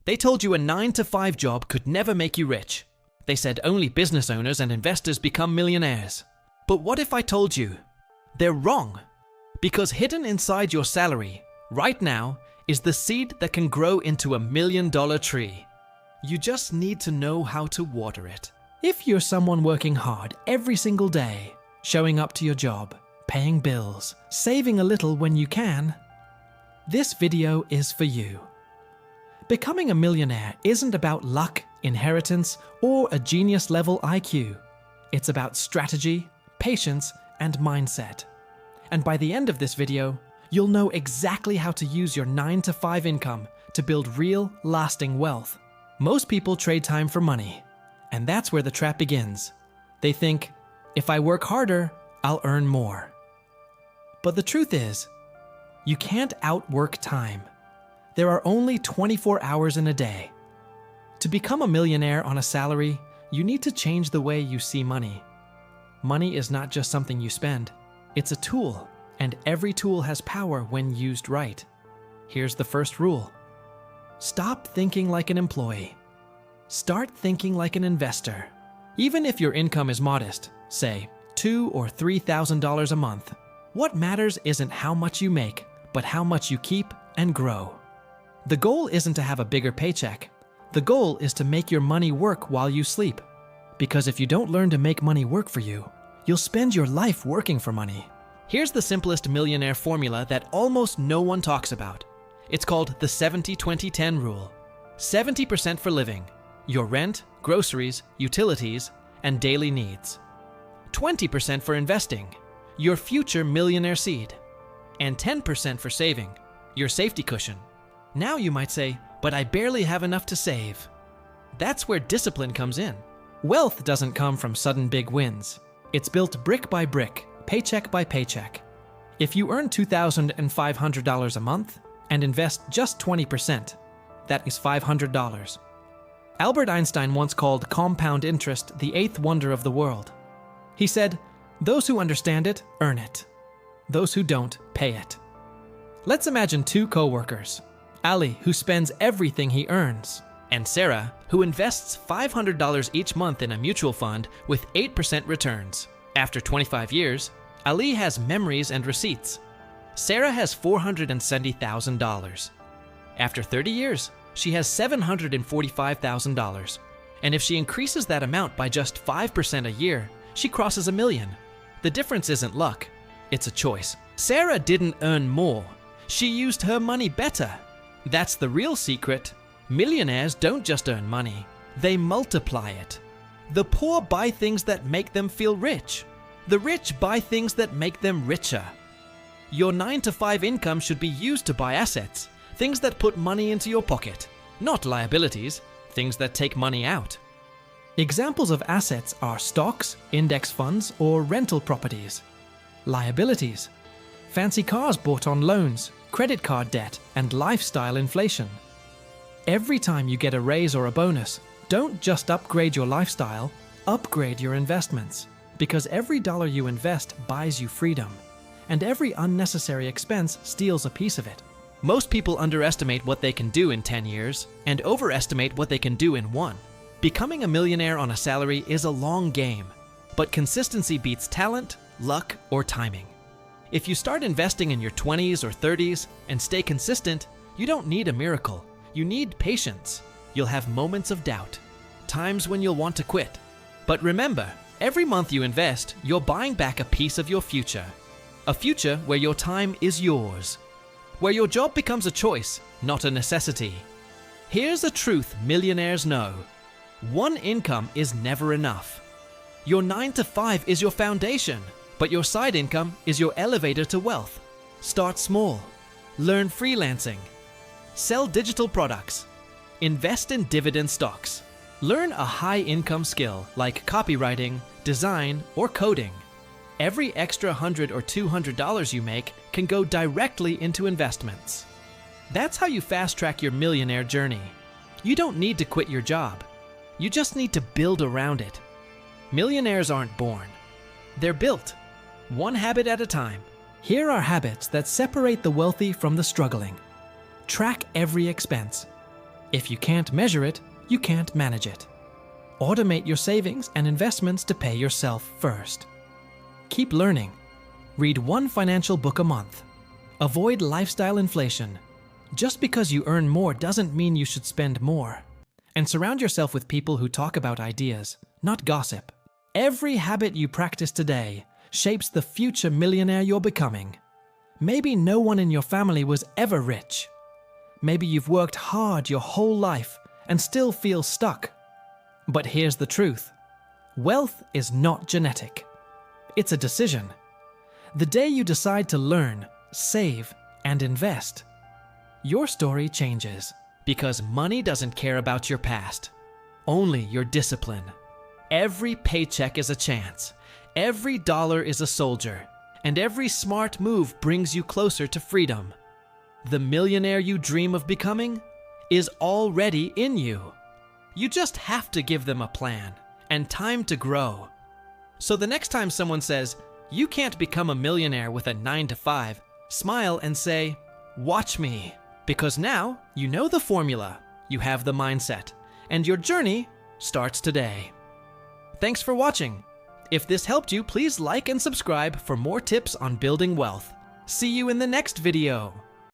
They told you a 9-to-5 job could never make you rich. They said only business owners and investors become millionaires. But what if I told you they're wrong? Because hidden inside your salary, right now, is the seed that can grow into $1 million tree. You just need to know how to water it. If you're someone working hard every single day, showing up to your job, paying bills, saving a little when you can, this video is for you. Becoming a millionaire isn't about luck, inheritance, or a genius-level IQ. It's about strategy, patience, and mindset. And by the end of this video, you'll know exactly how to use your 9-to-5 income to build real, lasting wealth. Most people trade time for money, and that's where the trap begins. They think, if I work harder, I'll earn more. But the truth is, you can't outwork time. There are only 24 hours in a day. To become a millionaire on a salary, you need to change the way you see money. Money is not just something you spend, it's a tool, and every tool has power when used right. Here's the first rule. Stop thinking like an employee. Start thinking like an investor. Even if your income is modest, say $2,000 or $3,000 a month, what matters isn't how much you make, but how much you keep and grow. The goal isn't to have a bigger paycheck. The goal is to make your money work while you sleep. Because if you don't learn to make money work for you, you'll spend your life working for money. Here's the simplest millionaire formula that almost no one talks about. It's called the 70-20-10 rule. 70% for living, your rent, groceries, utilities, and daily needs. 20% for investing, your future millionaire seed. And 10% for saving, your safety cushion. Now you might say, but I barely have enough to save. That's where discipline comes in. Wealth doesn't come from sudden big wins. It's built brick by brick, paycheck by paycheck. If you earn $2,500 a month and invest just 20%, that is $500. Albert Einstein once called compound interest the eighth wonder of the world. He said, those who understand it, earn it. Those who don't, pay it. Let's imagine two co-workers. Ali, who spends everything he earns, and Sarah, who invests $500 each month in a mutual fund with 8% returns. After 25 years, Ali has memories and receipts. Sarah has $470,000. After 30 years, she has $745,000. And if she increases that amount by just 5% a year, she crosses $1 million. The difference isn't luck, it's a choice. Sarah didn't earn more, she used her money better. That's the real secret. Millionaires don't just earn money, they multiply it. The poor buy things that make them feel rich. The rich buy things that make them richer. Your 9-to-5 income should be used to buy assets, things that put money into your pocket, not liabilities, things that take money out. Examples of assets are stocks, index funds, or rental properties. Liabilities: fancy cars bought on loans, credit card debt, and lifestyle inflation. Every time you get a raise or a bonus, don't just upgrade your lifestyle, upgrade your investments. Because every dollar you invest buys you freedom, and every unnecessary expense steals a piece of it. Most people underestimate what they can do in 10 years and overestimate what they can do in 1. Becoming a millionaire on a salary is a long game, but consistency beats talent, luck, or timing. If you start investing in your 20s or 30s and stay consistent, you don't need a miracle. You need patience. You'll have moments of doubt, times when you'll want to quit. But remember, every month you invest, you're buying back a piece of your future. A future where your time is yours. Where your job becomes a choice, not a necessity. Here's a truth millionaires know. One income is never enough. Your 9-to-5 is your foundation, but your side income is your elevator to wealth. Start small. Learn freelancing. Sell digital products. Invest in dividend stocks. Learn a high-income skill like copywriting, design, or coding. Every extra $100 or $200 you make can go directly into investments. That's how you fast-track your millionaire journey. You don't need to quit your job. You just need to build around it. Millionaires aren't born. They're built, one habit at a time. Here are habits that separate the wealthy from the struggling. Track every expense. If you can't measure it, you can't manage it. Automate your savings and investments to pay yourself first. Keep learning. Read one financial book a month. Avoid lifestyle inflation. Just because you earn more doesn't mean you should spend more. And surround yourself with people who talk about ideas, not gossip. Every habit you practice today shapes the future millionaire you're becoming. Maybe no one in your family was ever rich. Maybe you've worked hard your whole life and still feel stuck. But here's the truth. Wealth is not genetic. It's a decision. The day you decide to learn, save, and invest, your story changes. Because money doesn't care about your past, only your discipline. Every paycheck is a chance. Every dollar is a soldier. And every smart move brings you closer to freedom. The millionaire you dream of becoming is already in you. You just have to give them a plan and time to grow. So the next time someone says, you can't become a millionaire with a 9-to-5, smile and say, watch me. Because now you know the formula, you have the mindset, and your journey starts today. Thanks for watching. If this helped you, please like and subscribe for more tips on building wealth. See you in the next video.